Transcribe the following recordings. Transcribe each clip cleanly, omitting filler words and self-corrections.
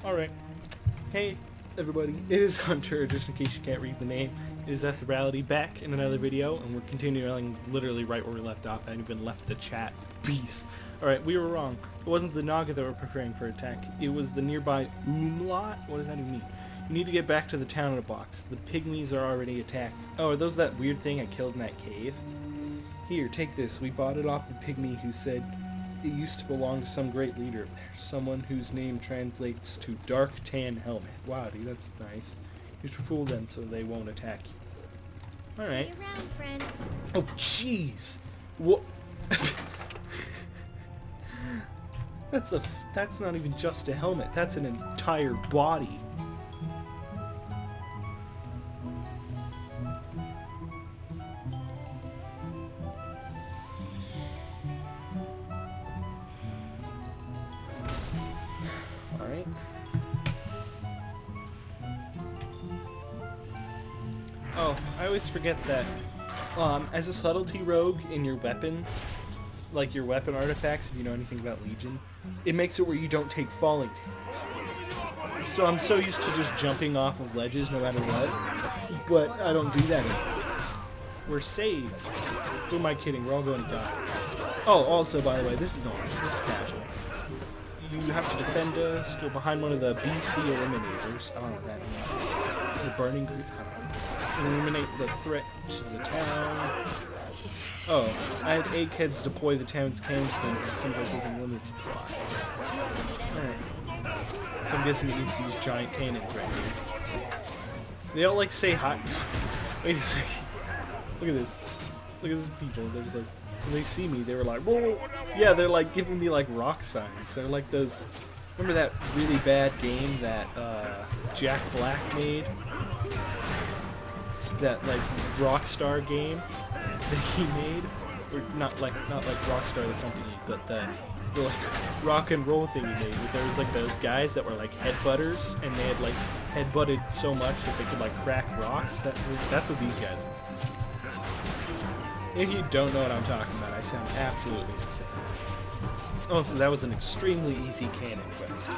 Alright. Hey, everybody. It is Hunter, just in case you can't read the name. It is Etherality back in another video, and we're continuing literally right where we left off. I haven't even left the chat. Peace. Alright, we were wrong. It wasn't the Naga that were preparing for attack. It was the nearby Umlaut? What does that even mean? You need to get back to the town in a box. The pygmies are already attacked. Oh, are those that weird thing I killed in that cave? Here, take this. We bought it off a pygmy who said it used to belong to some great leader of theirs. Someone whose name translates to Dark Tan Helmet. Wow, dude, that's nice. You should fool them so they won't attack you. Alright. See you around, friend. Oh, jeez! What? That's not even just a helmet. That's an entire body. Alright. Oh, I always forget that as a subtlety rogue in your weapons, like your weapon artifacts, if you know anything about Legion, it makes it where you don't take falling damage. So I'm so used to just jumping off of ledges no matter what, but I don't do that anymore. We're saved. Who am I kidding? We're all going to die. Oh, also, by the way, this is normal. This is casual. You have to defend us, go behind one of the BC eliminators. I don't know what that means. The burning group. Eliminate the threat to the town. Oh, I had eggheads deploy the town's cannons and it seems like there's a limited supply. Alright. So I'm guessing it needs to use giant cannons right here. They all like say hi. Wait a second. Look at this. Look at these people. They're just like, when they see me, they were like, whoa. Yeah, they're like giving me like rock signs. They're like those, remember that really bad game that Jack Black made? That like Rockstar game that he made, or not like Rockstar the company, but the like rock and roll thing he made. There was like those guys that were like headbutters, and they had like headbutted so much that they could like crack rocks. That's what these guys are. If you don't know what I'm talking about, I sound absolutely insane. Oh, so that was an extremely easy cannon quest.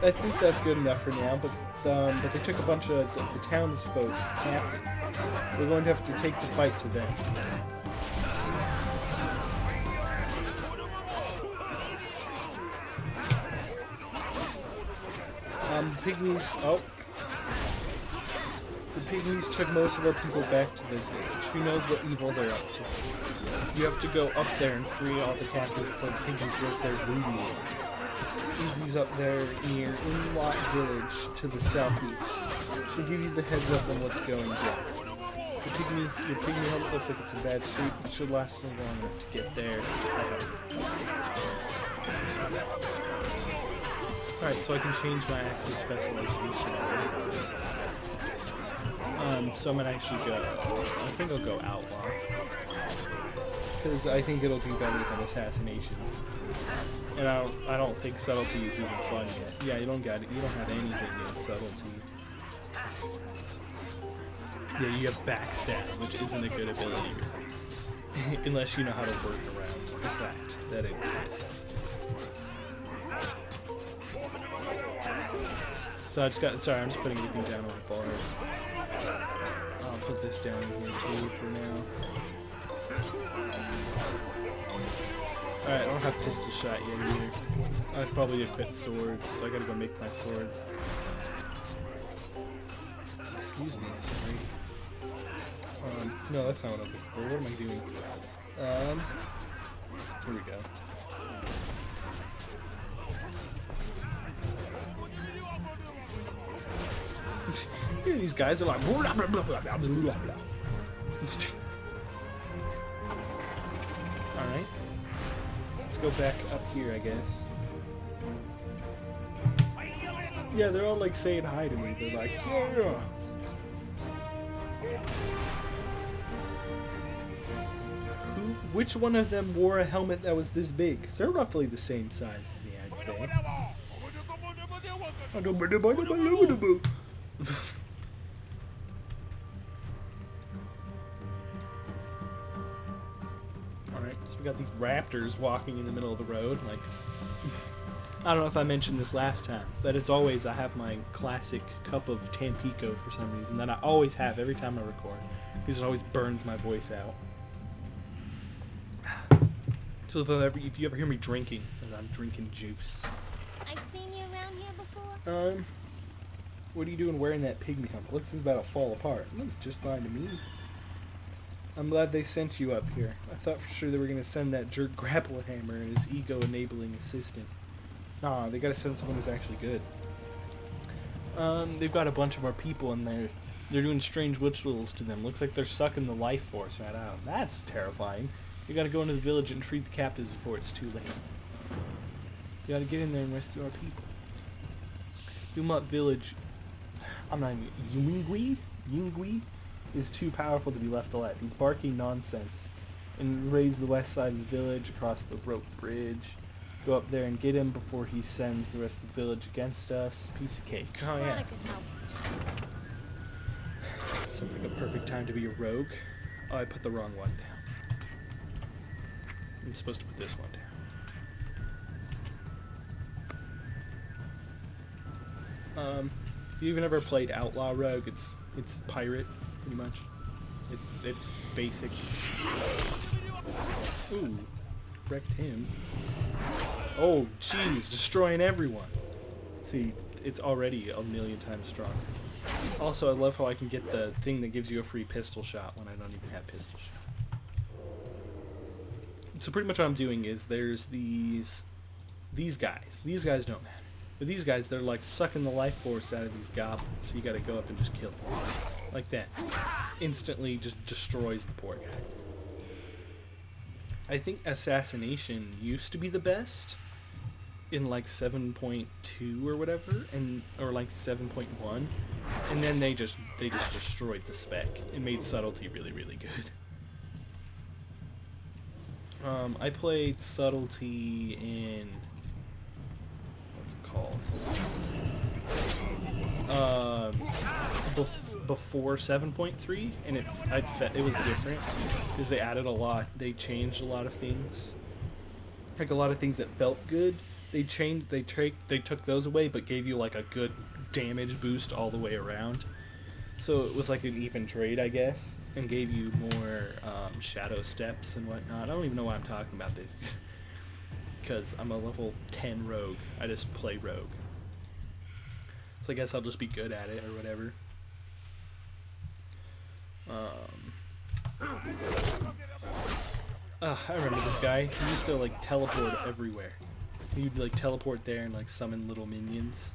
I think that's good enough for now, but they took a bunch of the townsfolk captive. We're going to have to take the fight to them. Pygmies. Oh. The pygmies took most of our people back to the village. Who knows what evil they're up to? You have to go up there and free all the captives before the pygmies work their voodoo. Easy's up there near Umlaut village to the southeast. She'll give you the heads up on what's going down. Your pygmy helmet looks like it's in bad shape. It should last long enough to get there. Alright, so I can change my axis specialization. So I'm gonna actually go, I think I'll go outlaw. Because I think it'll do better than assassination. And I don't think subtlety is even fun yet. Yeah, you don't got it. You don't have anything in subtlety. Yeah, you have backstab, which isn't a good ability really. Unless you know how to work around the fact that it exists. So I just got, sorry, I'm just putting everything down on the bars. I'll put this down here too for now. Alright, I don't have pistol shot yet either. I'd probably equip swords, so I gotta go make my swords. Excuse me, sorry. No, that's not what I was looking for. What am I doing? Here we go. Here these guys are like blah blah blah blah blah blah blah. Alright. Let's go back up here, I guess. Yeah, they're all like saying hi to me. They're like, yeah. Which one of them wore a helmet that was this big? 'Cause they're roughly the same size as me, I'd say. Alright, let's We got these raptors walking in the middle of the road. Like, I don't know if I mentioned this last time, but as always, I have my classic cup of Tampico for some reason that I always have every time I record, because it always burns my voice out. So if you ever hear me drinking, I'm drinking juice. I've seen you around here before. What are you doing wearing that pygmy helmet? Looks like it's about to fall apart. It looks just fine to me. I'm glad they sent you up here. I thought for sure they were going to send that jerk Grapplehammer and his ego-enabling assistant. Nah, they got to send someone who's actually good. They've got a bunch of our people in there. They're doing strange rituals to them. Looks like they're sucking the life force right out. That's terrifying. You got to go into the village and free the captives before it's too late. You got to get in there and rescue our people. Yumut village. I'm not even... Yingui is too powerful to be left alive. He's barking nonsense. And raise the west side of the village across the rope bridge. Go up there and get him before he sends the rest of the village against us. Piece of cake. Oh yeah. Sounds like a perfect time to be a rogue. Oh, I put the wrong one down. I'm supposed to put this one down. If you've never played Outlaw Rogue, it's pirate, pretty much. It's basic. Ooh, wrecked him. Oh, jeez, destroying everyone. See, it's already a million times stronger. Also, I love how I can get the thing that gives you a free pistol shot when I don't even have pistol shot. So pretty much what I'm doing is there's these guys. These guys don't matter. But these guys, they're like sucking the life force out of these goblins. So you gotta go up and just kill them. Like that. Instantly just destroys the poor guy. I think assassination used to be the best in like 7.2 or whatever, or like 7.1, and then they just destroyed the spec. It made subtlety really, really good. I played subtlety in, what's it called? Before 7.3, and it was different because they added a lot. They changed a lot of things, like a lot of things that felt good. They took those away, but gave you like a good damage boost all the way around. So it was like an even trade, I guess, and gave you more shadow steps and whatnot. I don't even know why I'm talking about this, because I'm a level 10 rogue. I just play rogue. So I guess I'll just be good at it or whatever. I remember this guy. He used to like teleport everywhere. He'd like teleport there and like summon little minions.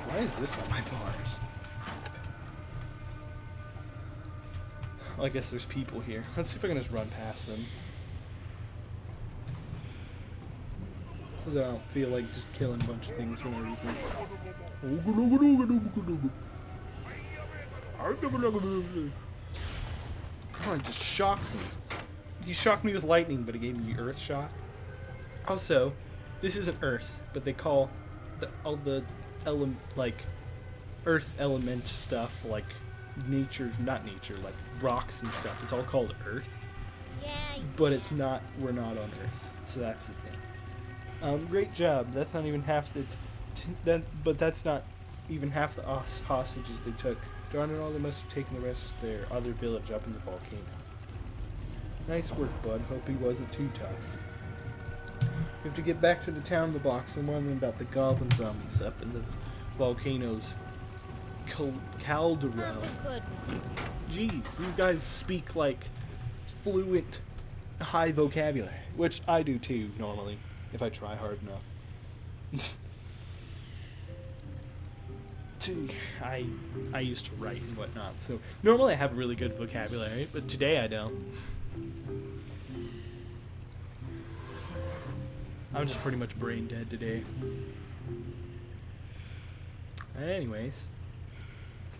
Why is this on my bars? Well, I guess there's people here. Let's see if I can just run past them. Because I don't feel like just killing a bunch of things for no reason. Come on, just shock me. He shocked me with lightning, but it gave me earth shock. Also, this isn't earth, but they call all the earth element stuff, like not nature, like rocks and stuff. It's all called earth. Yeah. But it's not. We're not on earth, so that's the thing. Great job. That's not even half the. But that's not even half the hostages they took. Darn it all, they must have taken the rest of their other village up in the volcano. Nice work, bud. Hope he wasn't too tough. We have to get back to the town of the box and warn them about the goblin zombies up in the volcano's caldera. Good. Jeez, these guys speak like fluent, high vocabulary, which I do too normally, if I try hard enough. I used to write and whatnot, so normally I have really good vocabulary, but today I don't. I'm just pretty much brain dead today. Anyways,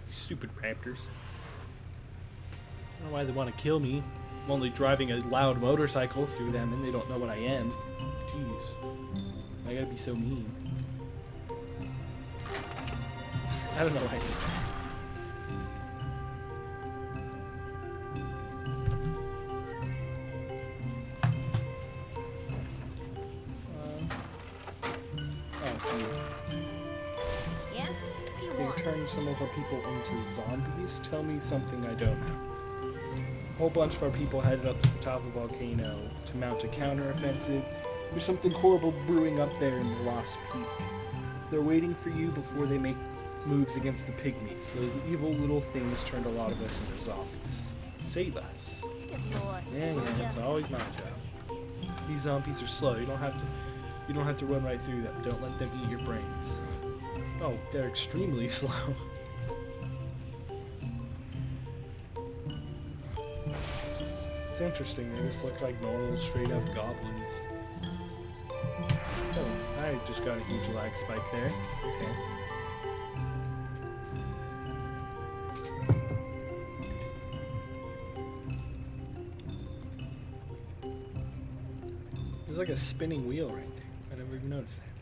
stupid raptors. I don't know why they want to kill me. I'm only driving a loud motorcycle through them and they don't know what I am. Jeez. I gotta be so mean. I don't know why. you. Yeah? What do you They want? turned some of our people into zombies. Tell me something I don't know. A whole bunch of our people headed up to the top of the volcano to mount a counter-offensive. There's something horrible brewing up there in the Lost Peak. They're waiting for you before they make moves against the pygmies. Those evil little things turned a lot of us into zombies. Save us. Get lost. Yeah, will ya? it's always my job. These zombies are slow. You don't have to run right through them. Don't let them eat your brains. Oh, they're extremely slow. It's interesting. They just look like normal, straight-up goblins. Oh, I just got a huge lag spike there. Okay. There's like a spinning wheel right there. I never even noticed that.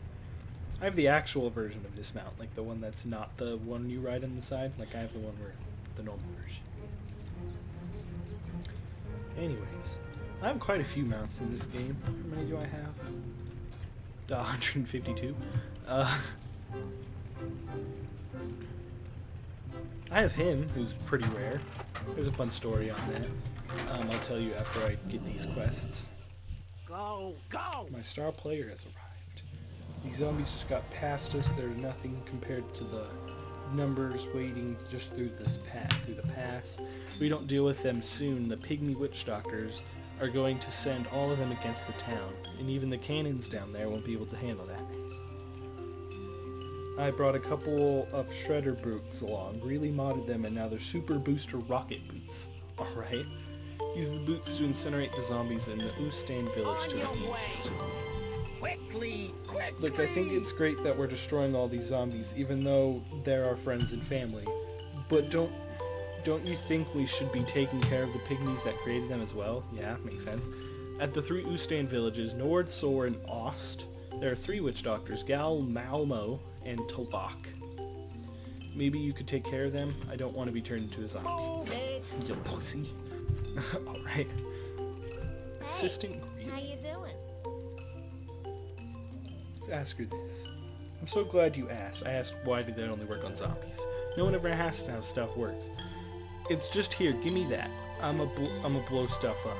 I have the actual version of this mount, like the one that's not the one you ride on the side. Like I have the one where the normal version. Anyways, I have quite a few mounts in this game. How many do I have? 152. I have him, who's pretty rare. There's a fun story on that. I'll tell you after I get these quests. Go, go! My star player has arrived. These zombies just got past us. They're nothing compared to the numbers waiting just through the pass. If we don't deal with them soon, the pygmy witch doctors are going to send all of them against the town, and even the cannons down there won't be able to handle that. I brought a couple of shredder boots along, really modded them, and now they're super booster rocket boots. Alright. Use the boots to incinerate the zombies in the Ustan village to the east. Quickly, quickly! Look, I think it's great that we're destroying all these zombies, even though they're our friends and family. But don't you think we should be taking care of the pygmies that created them as well? Yeah, makes sense. At the 3 Ustan villages, Nord, Sor, and Ost, there are 3 witch doctors, Gal, Malmo, and Tolbach. Maybe you could take care of them? I don't want to be turned into a zombie. Hold it! You pussy. Alright. Assistant Hey, how you doing? Let's ask her this. I'm so glad you asked. I asked why did they only work on zombies. No one ever asks how stuff works. It's just here, give me that. I'ma blow stuff up.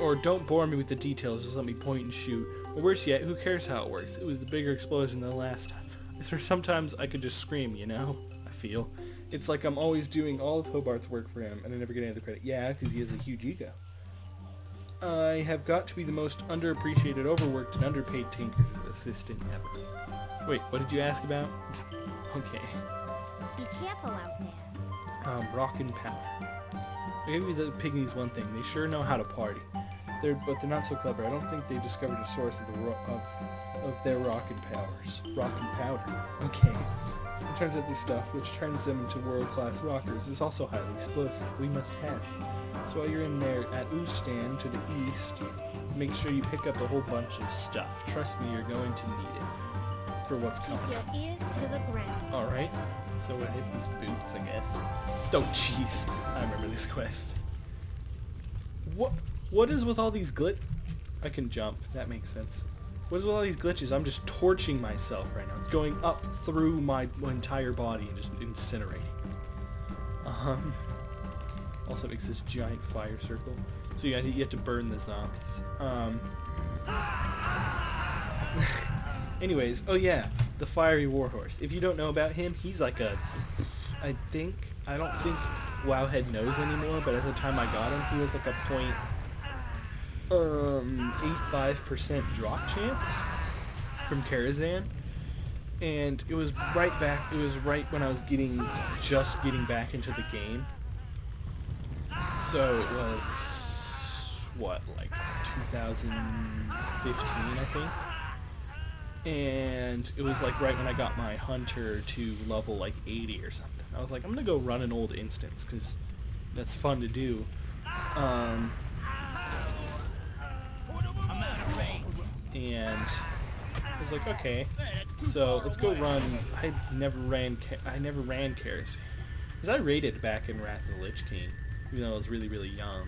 Or don't bore me with the details, just let me point and shoot. Or worse yet, who cares how it works? It was the bigger explosion than the last time. I swear sometimes I could just scream, you know? I feel. It's like I'm always doing all of Hobart's work for him, and I never get any of the credit. Yeah, because he has a huge ego. I have got to be the most underappreciated, overworked, and underpaid tinker's assistant ever. Wait, what did you ask about? Okay. Be careful out there. Rock and powder. I gave you the pygmies one thing. They sure know how to party. But they're not so clever. I don't think they've discovered a source of their rocket powers. Rock and powder. Okay. It turns out this stuff, which turns them into world-class rockers, is also highly explosive. We must have it. So while you're in there at Ustan to the east, make sure you pick up a whole bunch of stuff. Trust me, you're going to need it for what's coming. Keep your ear to the ground. Alright. So I hit these boots, I guess. Oh, jeez. I remember this quest. What is with all these I can jump. That makes sense. What is with all these glitches? I'm just torching myself right now. It's going up through my entire body and just incinerating. Also makes this giant fire circle. So you have to burn the zombies. Anyways, oh yeah, the fiery warhorse. If you don't know about him, he's like a... I don't think Wowhead knows anymore, but at the time I got him, he was like a 0.85% drop chance from Karazhan. And it was right when I was just getting back into the game. So it was, what, like 2015, I think? And it was like right when I got my hunter to level like 80 or something. I was like, I'm gonna go run an old instance because that's fun to do. And I was like, okay, so let's go run. I never ran Karazhan because I raided back in Wrath of the Lich King, even though I was really, really young.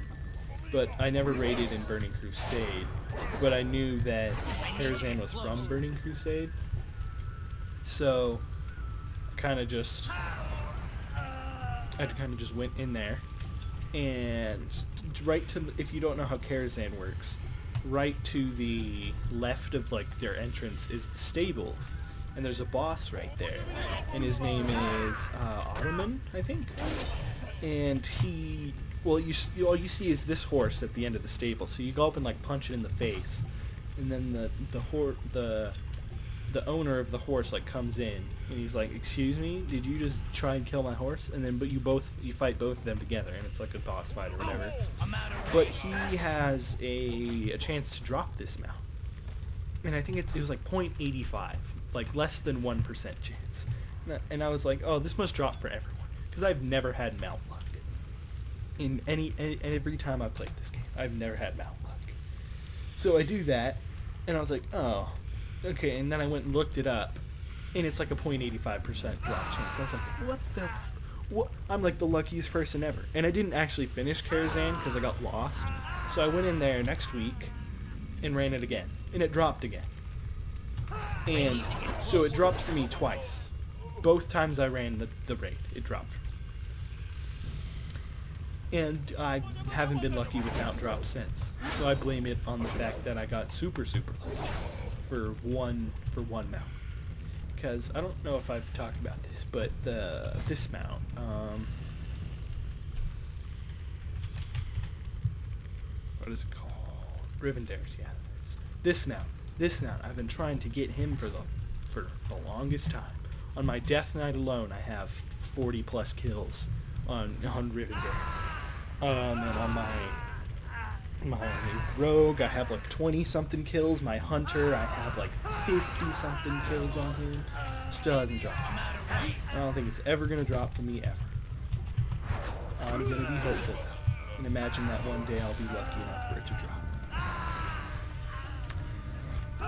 But I never raided in Burning Crusade. But I knew that Karazhan was from Burning Crusade, So I kind of just went in there, and right to if you don't know how Karazhan works, right to the left of like their entrance is the stables, and there's a boss right there, and his name is Ottoman, I think. And he, well, all you see is this horse at the end of the stable. So you go up and like punch it in the face, and then the owner of the horse like comes in, and he's like, "Excuse me, did you just try and kill my horse?" And then you fight both of them together, and it's like a boss fight or whatever. But he has a chance to drop this mount, and I think it was like 0.85, like less than 1% chance. And I was like, oh, this must drop for everyone, because I've never had mount luck. In every time I've played this game, I've never had mount luck. So I do that, and I was like, oh, okay. And then I went and looked it up, and it's like a 0.85% drop chance. And I was like, what the what? I'm like the luckiest person ever. And I didn't actually finish Karazhan because I got lost. So I went in there next week and ran it again, and it dropped again. And so it dropped for me twice. Both times I ran the raid, it dropped. And I haven't been lucky with mount drops since. So I blame it on the fact that I got super lucky for one mount. Because I don't know if I've talked about this, but this mount, what is it called? Rivendare's, yeah. This mount, I've been trying to get him for the longest time. On my death knight alone, I have 40 plus kills on Rivendare. And on my rogue, I have like 20 something kills. My hunter, I have like 50 something kills on him. Still hasn't dropped. I don't think it's ever gonna drop for me ever. I'm gonna be hopeful, and imagine that one day I'll be lucky enough for it to drop.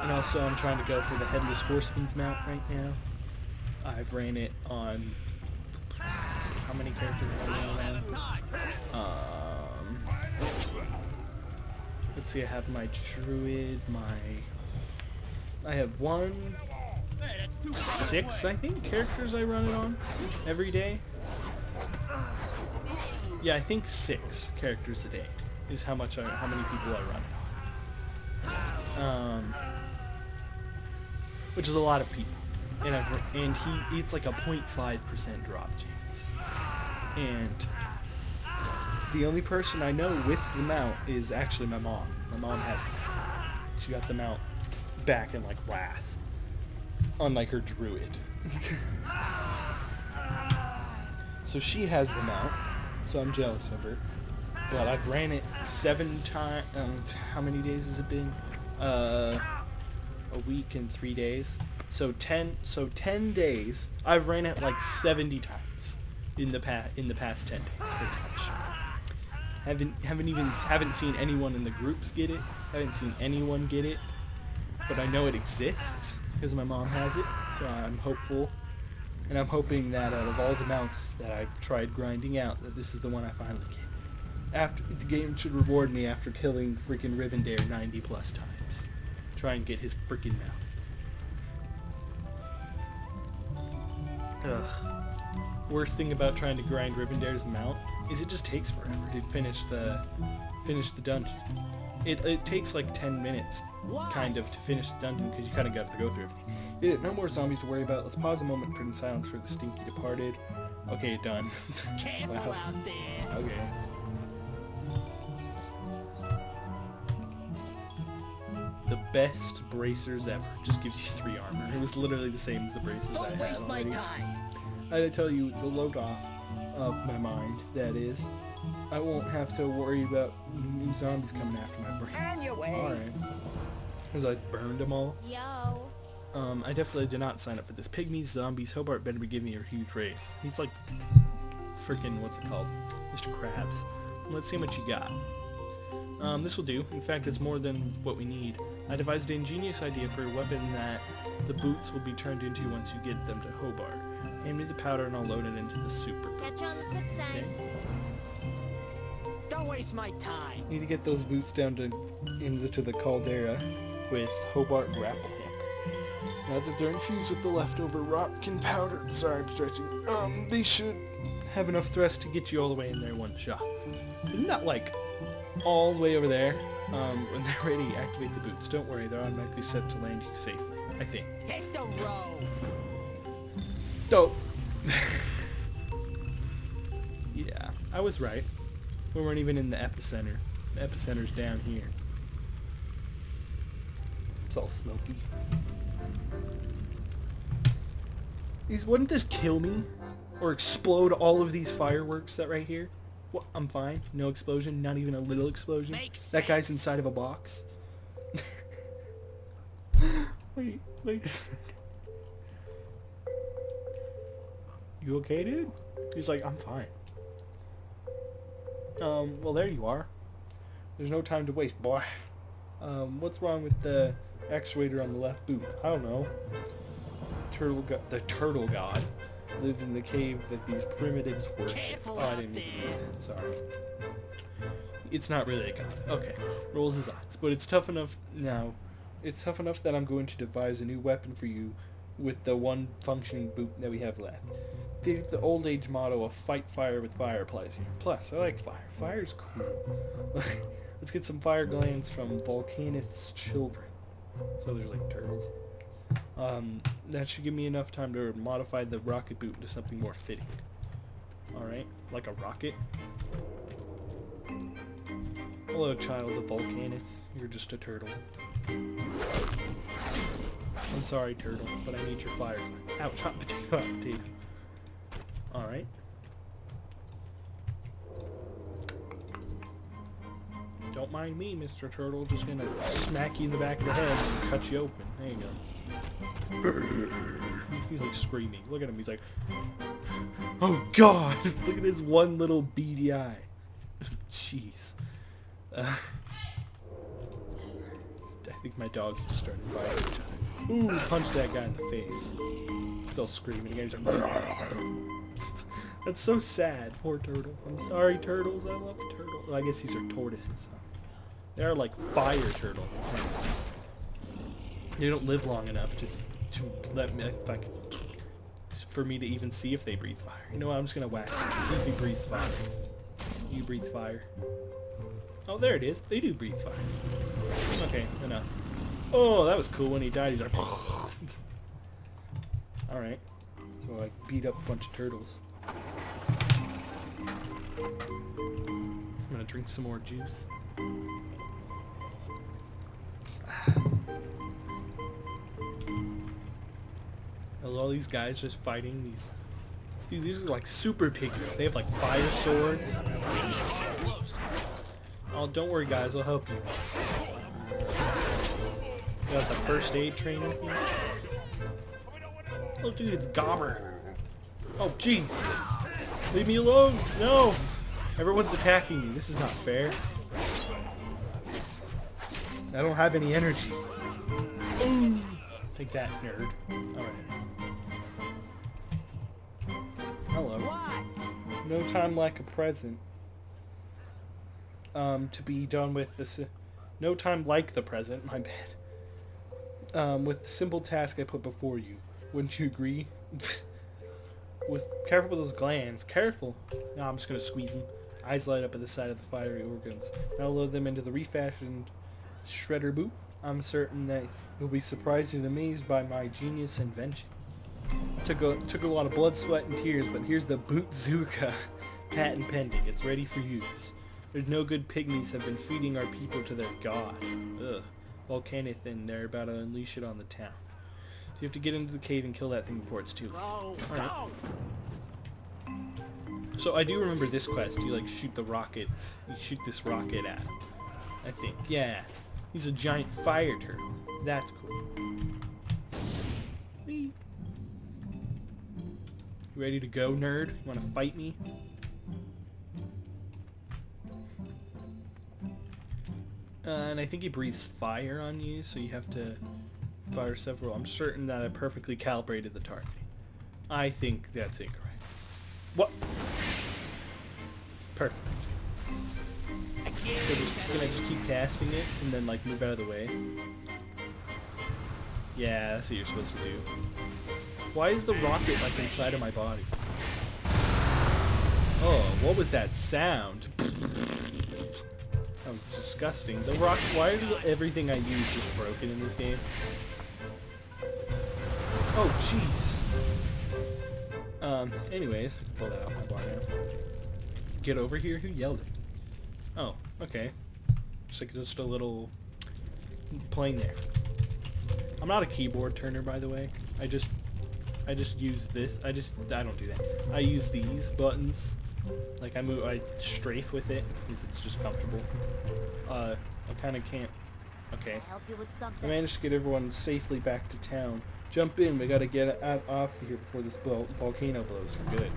And also, I'm trying to go for the Headless Horseman's mount right now. I've ran it on how many characters have I ran? Let's see, I have my druid, I have 6, I think, characters I run it on every day. Yeah, I think 6 characters a day is how many people I run it on. Which is a lot of people. And he eats like a 0.5% drop chance. And the only person I know with the mount is actually my mom. My mom has the mount. She got the mount back in like Wrath, unlike her druid. So she has the mount, so I'm jealous of her. But I've ran it 7 times. How many days has it been? A week and 3 days. So 10 days. I've ran it like 70 times in the past 10 days, pretty much. Haven't seen anyone in the groups get it. Haven't seen anyone get it, but I know it exists because my mom has it. So I'm hopeful, and I'm hoping that out of all the mounts that I've tried grinding out, that this is the one I finally get. After the game should reward me after killing freaking Rivendare 90 plus times. Try and get his freaking mount. Ugh. Worst thing about trying to grind Rivendare's mount is it just takes forever to finish the dungeon. It takes like 10 minutes, kind of, to finish the dungeon because you kind of got to go through everything. No more zombies to worry about. Let's pause a moment for in silence for the stinky departed. Okay, done. Careful out there. Okay. The best bracers ever. Just gives you 3 armor. It was literally the same as the bracers I Don't had waste my already. time. I had to tell you, it's a load off of my mind, that is. I won't have to worry about new zombies coming after my brains. On your way. Alright. Because I burned them all. Yo. I definitely did not sign up for this. Pygmies, zombies, Hobart better be giving me a huge race. He's like freaking, what's it called? Mr. Krabs. Let's see how much you got. This will do. In fact, it's more than what we need. I devised an ingenious idea for a weapon that the boots will be turned into once you get them to Hobart. Hand me the powder and I'll load it into the super boots. Catch you on the flip side. Okay. Don't waste my time. Need to get those boots down into the caldera with Hobart grapple. Now that they're infused with the leftover rock and powder, sorry I'm stretching, they should have enough thrust to get you all the way in there one shot. Isn't that like all the way over there? When they're ready, activate the boots. Don't worry, they're automatically set to land you safely, I think. Hit the road. Dope. Yeah, I was right. We weren't even in the epicenter. The epicenter's down here. It's all smoky. Wouldn't this kill me? Or explode all of these fireworks that right here? What? I'm fine. No explosion. Not even a little explosion. Makes That guy's sense. inside of a box. Wait a second. You okay, dude? He's like, I'm fine. Well, there you are. There's no time to waste, boy. What's wrong with the actuator on the left boot? I don't know. The turtle god lives in the cave that these primitives worship. Careful Oh, I out didn't mean to do there. that. Sorry. It's not really a god. Okay. Rolls his eyes. But it's tough enough now. It's tough enough that I'm going to devise a new weapon for you with the one functioning boot that we have left. The old age motto of fight fire with fire applies here. Plus, I like fire. Fire's cool. Let's get some fire glands from Volcanith's children. So there's like turtles. That should give me enough time to modify the rocket boot into something more fitting. Alright, like a rocket. Hello, child of Volcanith. You're just a turtle. I'm sorry, turtle, but I need your fire. Ouch, hot potato, hot potato. Alright. Don't mind me, Mr. Turtle. Just gonna smack you in the back of the head and cut you open. There you go. He's like screaming. Look at him. He's like, oh God! Look at his one little beady eye. Jeez. I think my dogs just started fighting each other. Ooh, punch that guy in the face. He's all screaming again. He's like, that's so sad. Poor turtle. I'm sorry, turtles. I love turtles. Well, I guess these are tortoises. Huh? They are like fire turtles. They don't live long enough just to let me, for me to even see if they breathe fire. You know what? I'm just gonna whack him. See if he breathes fire. You breathe fire. Oh, there it is. They do breathe fire. Okay, enough. Oh, that was cool when he died. He's like, alright. So I beat up a bunch of turtles. I'm gonna drink some more juice. All these guys just fighting these. Dude, these are like super piggies. They have like fire swords. Oh, don't worry, guys. I'll help you. Got the first aid training here. Oh, dude, it's Gobber. Oh, jeez. Leave me alone. No. Everyone's attacking me. This is not fair. I don't have any energy. Ooh. Take that, nerd. Alright. Hello. What? No time like a present. To be done with this. No time like the present, my bad. With the simple task I put before you. Wouldn't you agree? Careful with those glands. Careful. No, I'm just gonna squeeze them. Eyes light up at the side of the fiery organs. Now load them into the refashioned shredder boot. I'm certain that you'll be surprised and amazed by my genius invention. Took a lot of blood, sweat, and tears, but here's the Bootzuka. Patent pending. It's ready for use. There's no good pygmies have been feeding our people to their god. Ugh. Volcanith, and they're about to unleash it on the town. So you have to get into the cave and kill that thing before it's too late. Go, Alright. go. So I do remember this quest. You like shoot the rockets. You shoot this rocket at him. I think. Yeah. He's a giant fire turtle. That's cool. Whee. You ready to go, nerd? You wanna fight me? And I think he breathes fire on you, so you have to fire several. I'm certain that I perfectly calibrated the target. I think that's incorrect. What? Perfect. So can I just keep casting it and then like move out of the way? Yeah, that's what you're supposed to do. Why is the rocket like inside of my body? Oh, what was that sound? That was disgusting. The rocket. Why is everything I use just broken in this game? Oh, jeez. Anyways, I can pull that out my bar now. Get over here. Who yelled it? Oh, okay. Just a little plane there. I'm not a keyboard turner, by the way. I just use this. I don't do that. I use these buttons. Like I strafe with it because it's just comfortable. I kind of can't. Okay. Help you with I something? managed to get everyone safely back to town. Jump in. We gotta get off here before this volcano blows for good.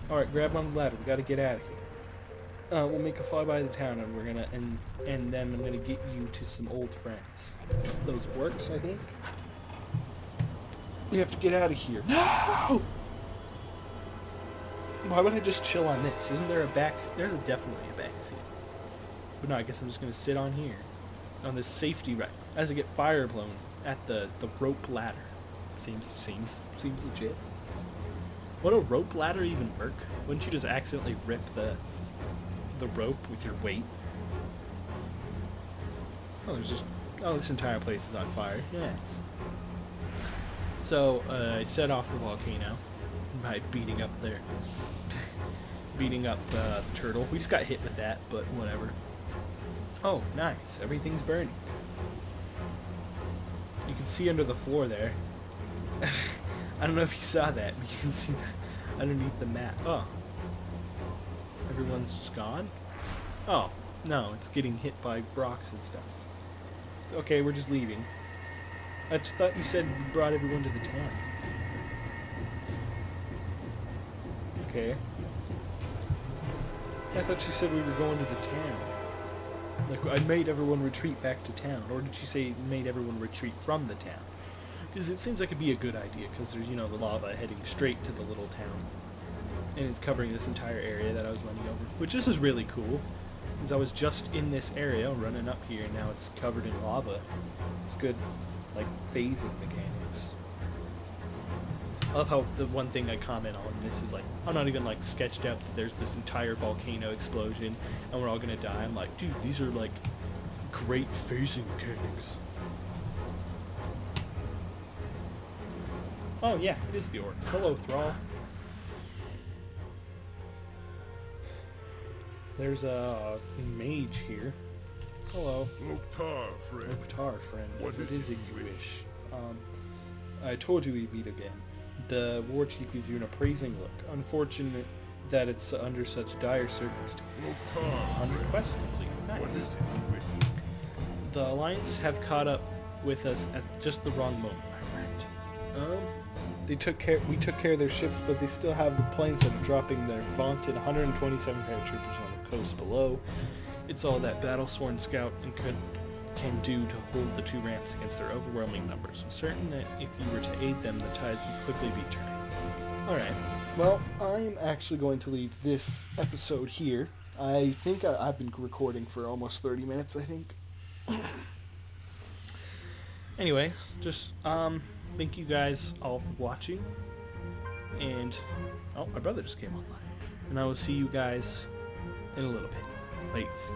All right, grab on the ladder. We gotta get out of here. We'll make a flyby of the town, and we're gonna and then I'm gonna get you to some old friends. Those works, I think. We have to get out of here. No! Why would I just chill on this? Isn't there a back seat? There's definitely a back seat. But no, I guess I'm just gonna sit on here, on this safety rack, as I get fire blown at the rope ladder. Seems legit. Would a rope ladder even work? Wouldn't you just accidentally rip the rope with your weight? Oh, this entire place is on fire. Yes. So I set off the volcano by beating up the turtle. We just got hit with that, but whatever. Oh, nice. Everything's burning. You can see under the floor there. I don't know if you saw that, but you can see that underneath the map. Oh. Everyone's just gone? Oh, no, it's getting hit by rocks and stuff. Okay, we're just leaving. I just thought you said you brought everyone to the town. Okay. I thought you said we were going to the town. Like, I made everyone retreat back to town. Or did you say you made everyone retreat from the town? Because it seems like it'd be a good idea, because there's, you know, the lava heading straight to the little town. And it's covering this entire area that I was running over. Which this is really cool, because I was just in this area running up here, and now it's covered in lava. It's good, like, phasing mechanics. I love how the one thing I comment on this is, like, I'm not even, like, sketched out that there's this entire volcano explosion, and we're all gonna die. I'm like, dude, these are, like, great phasing mechanics. Oh, yeah, it is the orc. Hello, Thrall. There's a mage here. Hello. Loktar, friend. Loktar, friend. What What is is it it you you wish? I told you we'd meet again. The war chief gives you an appraising look. Unfortunate that it's under such dire circumstances. Loktar, Unquestionably. what Nice. is it you wish? The Alliance have caught up with us at just the wrong moment, my friend. We took care of their ships, but they still have the planes that are dropping their vaunted 127 paratroopers on the coast below. It's all that battle-sworn scout can do to hold the two ramps against their overwhelming numbers. I'm certain that if you were to aid them, the tides would quickly be turned. Alright, well, I'm actually going to leave this episode here. I think I've been recording for almost 30 minutes, I think. Anyway, just, thank you guys all for watching. And, oh, my brother just came online. And I will see you guys in a little bit. Lates.